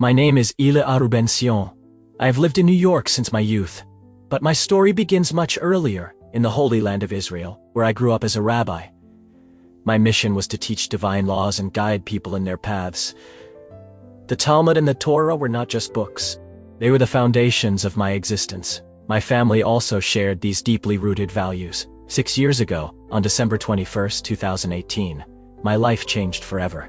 My name is Ile Arubension. I have lived in New York since my youth, but my story begins much earlier, in the Holy Land of Israel, where I grew up as a rabbi. My mission was to teach divine laws and guide people in their paths. The Talmud and the Torah were not just books. They were the foundations of my existence. My family also shared these deeply rooted values. 6 years ago, on December 21st, 2018, my life changed forever.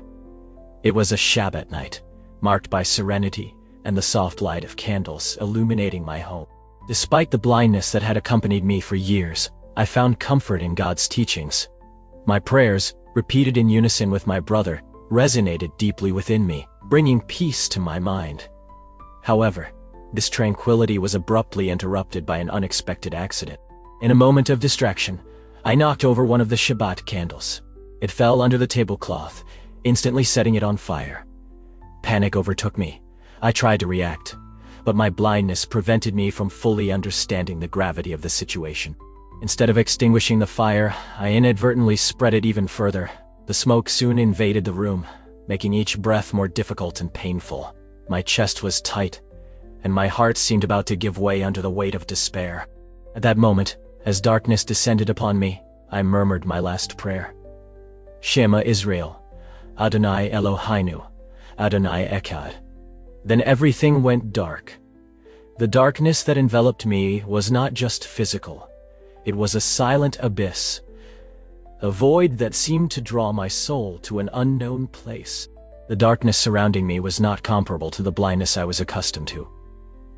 It was a Shabbat night, marked by serenity and the soft light of candles illuminating my home. Despite the blindness that had accompanied me for years, I found comfort in God's teachings. My prayers, repeated in unison with my brother, resonated deeply within me, bringing peace to my mind. However, this tranquility was abruptly interrupted by an unexpected accident. In a moment of distraction, I knocked over one of the Shabbat candles. It fell under the tablecloth, instantly setting it on fire. Panic overtook me. I tried to react, but my blindness prevented me from fully understanding the gravity of the situation. Instead of extinguishing the fire, I inadvertently spread it even further. The smoke soon invaded the room, making each breath more difficult and painful. My chest was tight, and my heart seemed about to give way under the weight of despair. At that moment, as darkness descended upon me, I murmured my last prayer. Shema Israel, Adonai Eloheinu, Adonai Echad. Then everything went dark. The darkness that enveloped me was not just physical. It was a silent abyss, a void that seemed to draw my soul to an unknown place. The darkness surrounding me was not comparable to the blindness I was accustomed to.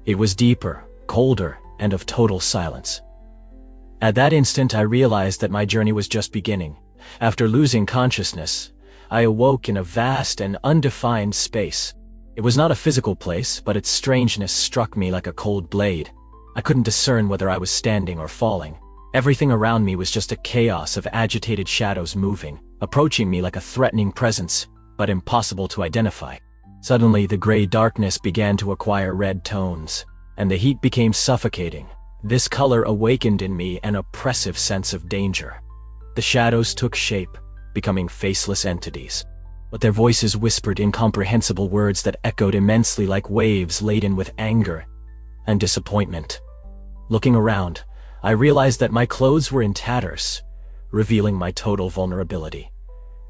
It was deeper, colder, and of total silence. At that instant, I realized that my journey was just beginning. After losing consciousness, I awoke in a vast and undefined space. It was not a physical place, but its strangeness struck me like a cold blade. I couldn't discern whether I was standing or falling. Everything around me was just a chaos of agitated shadows moving, approaching me like a threatening presence, but impossible to identify. Suddenly, the gray darkness began to acquire red tones, and the heat became suffocating. This color awakened in me an oppressive sense of danger. The shadows took shape, becoming faceless entities, but their voices whispered incomprehensible words that echoed immensely like waves laden with anger and disappointment. Looking around, I realized that my clothes were in tatters, revealing my total vulnerability.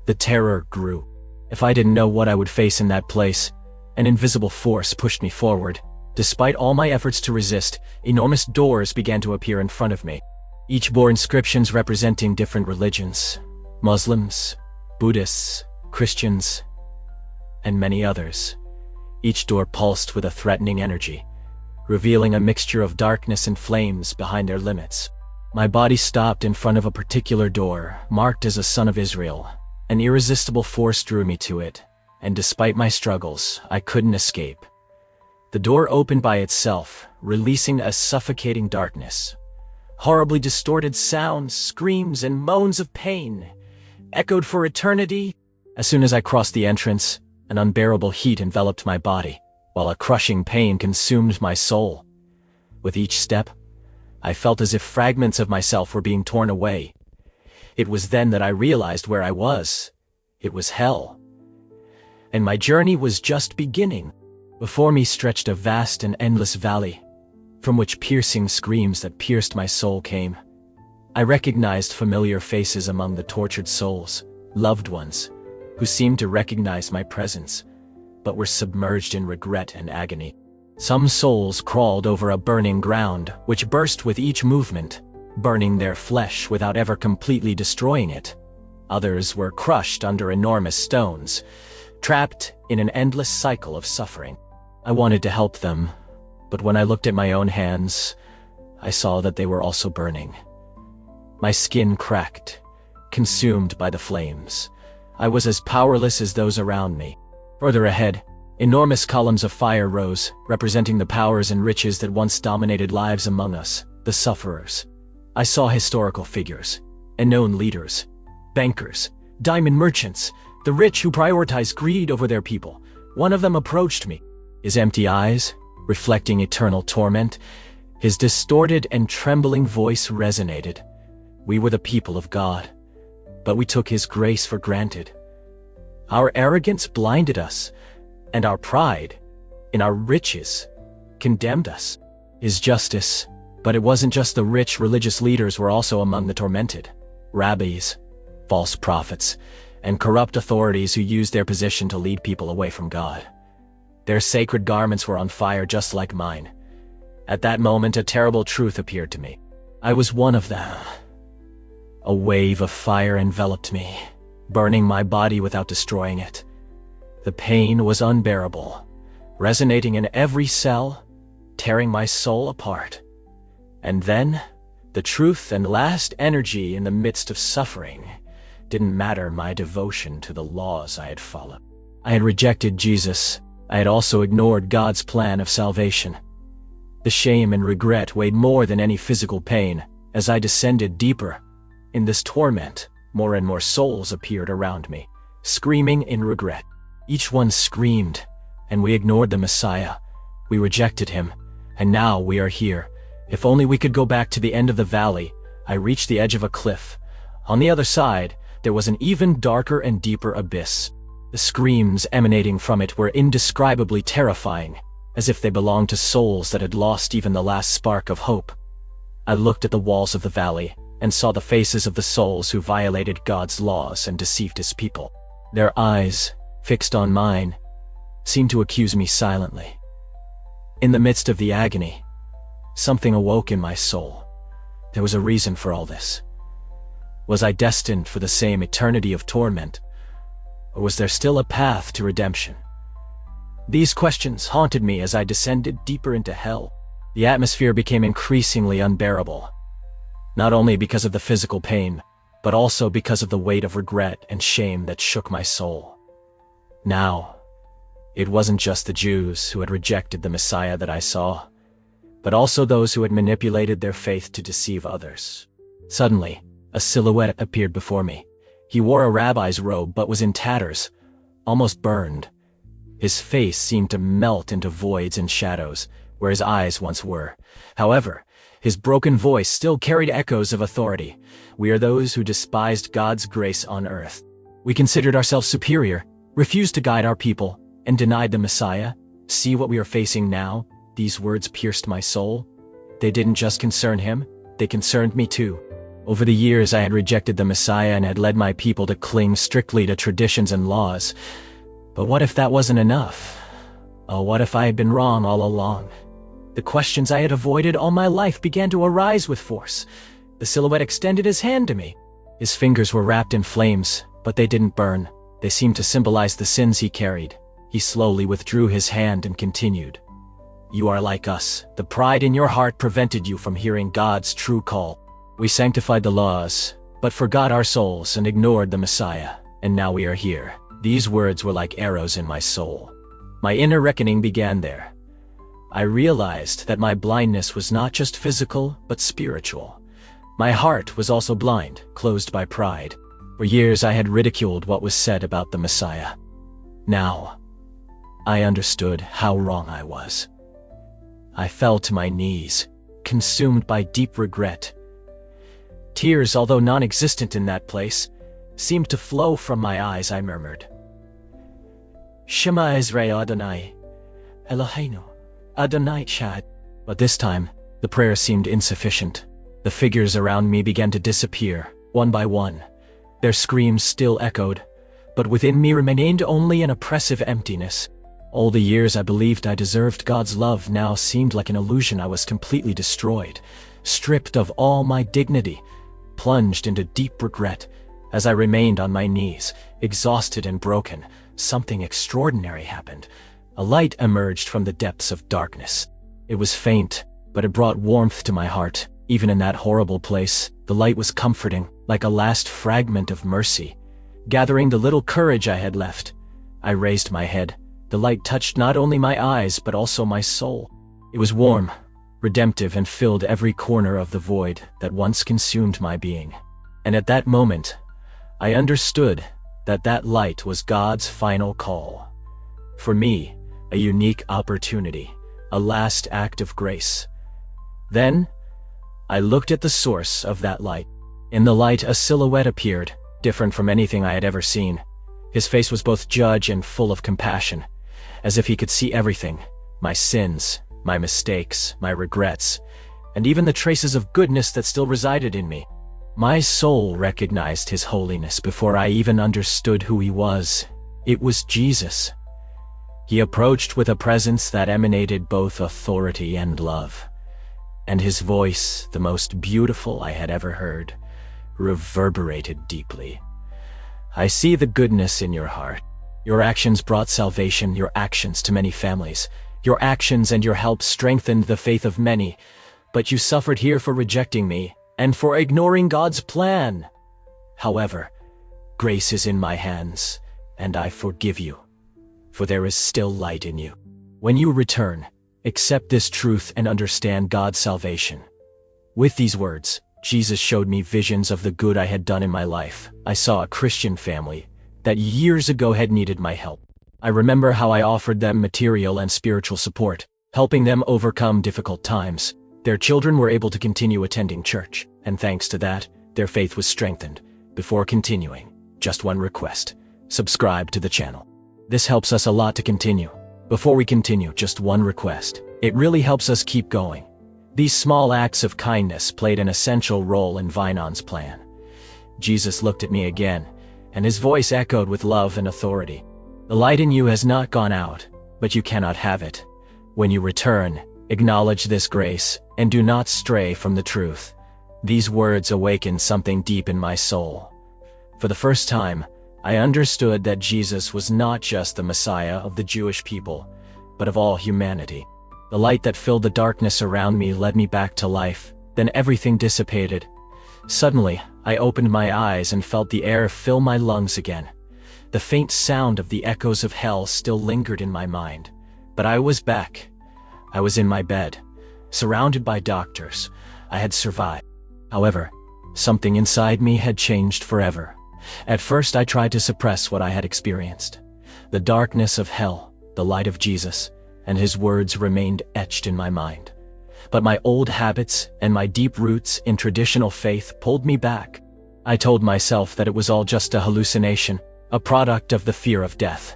The terror grew. If I didn't know what I would face in that place, an invisible force pushed me forward. Despite all my efforts to resist, enormous doors began to appear in front of me. Each bore inscriptions representing different religions: Muslims, Buddhists, Christians, and many others. Each door pulsed with a threatening energy, revealing a mixture of darkness and flames behind their limits. My body stopped in front of a particular door, marked as a son of Israel. An irresistible force drew me to it, and despite my struggles, I couldn't escape. The door opened by itself, releasing a suffocating darkness. Horribly distorted sounds, screams, and moans of pain echoed for eternity. As soon as I crossed the entrance, an unbearable heat enveloped my body, while a crushing pain consumed my soul. With each step, I felt as if fragments of myself were being torn away. It was then that I realized where I was. It was hell. And my journey was just beginning. Before me stretched a vast and endless valley, from which piercing screams that pierced my soul came. I recognized familiar faces among the tortured souls, loved ones, who seemed to recognize my presence, but were submerged in regret and agony. Some souls crawled over a burning ground, which burst with each movement, burning their flesh without ever completely destroying it. Others were crushed under enormous stones, trapped in an endless cycle of suffering. I wanted to help them, but when I looked at my own hands, I saw that they were also burning. My skin cracked, consumed by the flames. I was as powerless as those around me. Further ahead, enormous columns of fire rose, representing the powers and riches that once dominated lives among us, the sufferers. I saw historical figures, and known leaders, bankers, diamond merchants, the rich who prioritize greed over their people. One of them approached me, his empty eyes reflecting eternal torment. His distorted and trembling voice resonated. We were the people of God, but we took His grace for granted. Our arrogance blinded us, and our pride in our riches, condemned us. His justice, but it wasn't just the rich. Religious leaders were also among the tormented. Rabbis, false prophets, and corrupt authorities who used their position to lead people away from God. Their sacred garments were on fire just like mine. At that moment, a terrible truth appeared to me. I was one of them. A wave of fire enveloped me, burning my body without destroying it. The pain was unbearable, resonating in every cell, tearing my soul apart. And then, the truth and last energy in the midst of suffering didn't matter my devotion to the laws I had followed. I had rejected Jesus. I had also ignored God's plan of salvation. The shame and regret weighed more than any physical pain. As I descended deeper in this torment, more and more souls appeared around me, screaming in regret. Each one screamed, and we ignored the Messiah. We rejected him, and now we are here. If only we could go back to the end of the valley. I reached the edge of a cliff. On the other side, there was an even darker and deeper abyss. The screams emanating from it were indescribably terrifying, as if they belonged to souls that had lost even the last spark of hope. I looked at the walls of the valley and saw the faces of the souls who violated God's laws and deceived his people. Their eyes, fixed on mine, seemed to accuse me silently. In the midst of the agony, something awoke in my soul. There was a reason for all this. Was I destined for the same eternity of torment, or was there still a path to redemption? These questions haunted me as I descended deeper into hell. The atmosphere became increasingly unbearable, not only because of the physical pain, but also because of the weight of regret and shame that shook my soul. Now, it wasn't just the Jews who had rejected the Messiah that I saw, but also those who had manipulated their faith to deceive others. Suddenly, a silhouette appeared before me. He wore a rabbi's robe but was in tatters, almost burned. His face seemed to melt into voids and shadows, where his eyes once were. However, his broken voice still carried echoes of authority. We are those who despised God's grace on earth. We considered ourselves superior, refused to guide our people, and denied the Messiah. See what we are facing now? These words pierced my soul. They didn't just concern him, they concerned me too. Over the years I had rejected the Messiah and had led my people to cling strictly to traditions and laws. But what if that wasn't enough? Oh, what if I had been wrong all along? The questions I had avoided all my life began to arise with force. The silhouette extended his hand to me. His fingers were wrapped in flames, but they didn't burn. They seemed to symbolize the sins he carried. He slowly withdrew his hand and continued. You are like us. The pride in your heart prevented you from hearing God's true call. We sanctified the laws, but forgot our souls and ignored the Messiah, and now we are here. These words were like arrows in my soul. My inner reckoning began there. I realized that my blindness was not just physical, but spiritual. My heart was also blind, closed by pride. For years I had ridiculed what was said about the Messiah. Now, I understood how wrong I was. I fell to my knees, consumed by deep regret. Tears, although non-existent in that place, seemed to flow from my eyes. I murmured, Shema Israel Adonai, Eloheinu, Adonai Echad. But this time, the prayer seemed insufficient. The figures around me began to disappear, one by one. Their screams still echoed, but within me remained only an oppressive emptiness. All the years I believed I deserved God's love now seemed like an illusion. I was completely destroyed, stripped of all my dignity, plunged into deep regret. As I remained on my knees, exhausted and broken, something extraordinary happened. A light emerged from the depths of darkness. It was faint, but it brought warmth to my heart. Even in that horrible place, the light was comforting, like a last fragment of mercy. Gathering the little courage I had left, I raised my head. The light touched not only my eyes, but also my soul. It was warm, redemptive, and filled every corner of the void that once consumed my being. And at that moment, I understood that that light was God's final call. For me, a unique opportunity, a last act of grace. Then, I looked at the source of that light. In the light, a silhouette appeared, different from anything I had ever seen. His face was both judge and full of compassion, as if he could see everything, my sins, my mistakes, my regrets, and even the traces of goodness that still resided in me. My soul recognized his holiness before I even understood who he was. It was Jesus. He approached with a presence that emanated both authority and love, and his voice, the most beautiful I had ever heard, reverberated deeply. I see the goodness in your heart. Your actions brought salvation, your actions to many families. Your actions and your help strengthened the faith of many, but you suffered here for rejecting me and for ignoring God's plan. However, grace is in my hands, and I forgive you, for there is still light in you. When you return, accept this truth and understand God's salvation. With these words, Jesus showed me visions of the good I had done in my life. I saw a Christian family that years ago had needed my help. I remember how I offered them material and spiritual support, helping them overcome difficult times. Their children were able to continue attending church, and thanks to that, their faith was strengthened. Before continuing, just one request: subscribe to the channel. This helps us a lot to continue. Before we continue, just one request. It really helps us keep going. These small acts of kindness played an essential role in Vinon's plan. Jesus looked at me again, and his voice echoed with love and authority. The light in you has not gone out, but you cannot have it. When you return, acknowledge this grace, and do not stray from the truth. These words awakened something deep in my soul. For the first time, I understood that Jesus was not just the Messiah of the Jewish people, but of all humanity. The light that filled the darkness around me led me back to life. Then everything dissipated. Suddenly, I opened my eyes and felt the air fill my lungs again. The faint sound of the echoes of hell still lingered in my mind. But I was back. I was in my bed, surrounded by doctors. I had survived. However, something inside me had changed forever. At first, I tried to suppress what I had experienced. The darkness of hell, the light of Jesus, and his words remained etched in my mind. But my old habits and my deep roots in traditional faith pulled me back. I told myself that it was all just a hallucination, a product of the fear of death.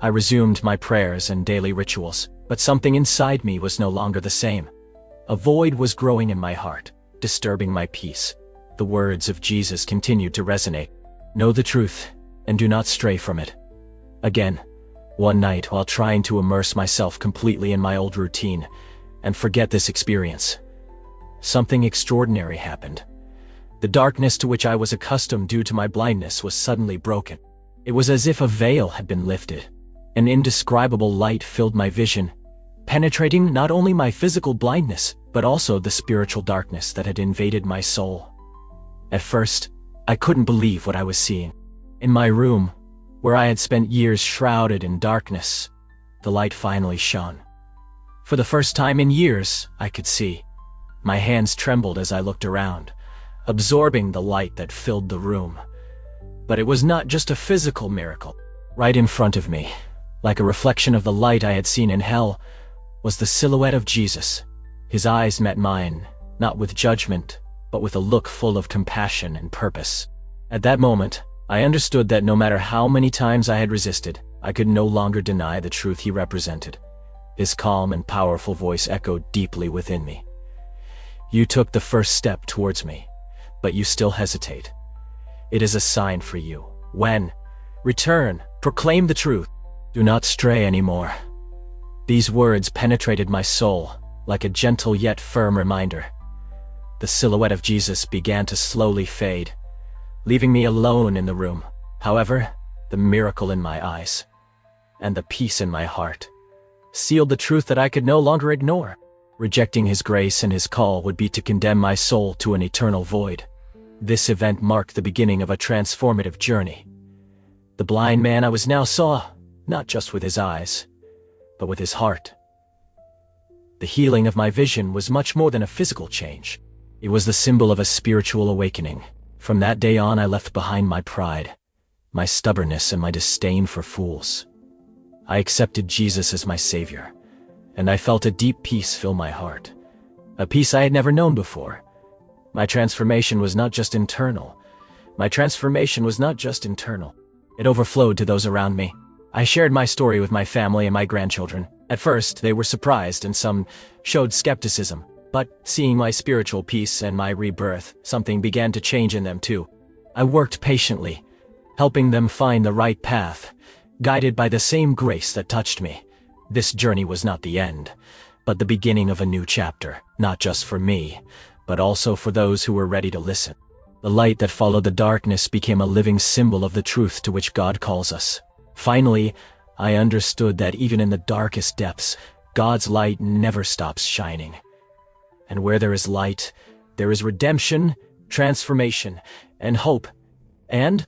I resumed my prayers and daily rituals, but something inside me was no longer the same. A void was growing in my heart, disturbing my peace. The words of Jesus continued to resonate. Know the truth, and do not stray from it. Again, one night while trying to immerse myself completely in my old routine and forget this experience, something extraordinary happened. The darkness to which I was accustomed due to my blindness was suddenly broken. It was as if a veil had been lifted. An indescribable light filled my vision, penetrating not only my physical blindness, but also the spiritual darkness that had invaded my soul. At first, I couldn't believe what I was seeing. In my room, where I had spent years shrouded in darkness, the light finally shone. For the first time in years, I could see. My hands trembled as I looked around, absorbing the light that filled the room. But it was not just a physical miracle. Right in front of me, like a reflection of the light I had seen in hell, was the silhouette of Jesus. His eyes met mine, not with judgment, but with a look full of compassion and purpose. At that moment, I understood that no matter how many times I had resisted, I could no longer deny the truth he represented. His calm and powerful voice echoed deeply within me. You took the first step towards me, but you still hesitate. It is a sign for you. When? Return, proclaim the truth. Do not stray anymore. These words penetrated my soul, like a gentle yet firm reminder. The silhouette of Jesus began to slowly fade, leaving me alone in the room. However, the miracle in my eyes and the peace in my heart sealed the truth that I could no longer ignore. Rejecting his grace and his call would be to condemn my soul to an eternal void. This event marked the beginning of a transformative journey. The blind man I was now saw, not just with his eyes, but with his heart. The healing of my vision was much more than a physical change. It was the symbol of a spiritual awakening. From that day on, I left behind my pride, my stubbornness, and my disdain for fools. I accepted Jesus as my Savior, and I felt a deep peace fill my heart, a peace I had never known before. My transformation was not just internal. It overflowed to those around me. I shared my story with my family and my grandchildren. At first, they were surprised and some showed skepticism. But seeing my spiritual peace and my rebirth, something began to change in them too. I worked patiently, helping them find the right path, guided by the same grace that touched me. This journey was not the end, but the beginning of a new chapter, not just for me, but also for those who were ready to listen. The light that followed the darkness became a living symbol of the truth to which God calls us. Finally, I understood that even in the darkest depths, God's light never stops shining. And where there is light, there is redemption, transformation, and hope. And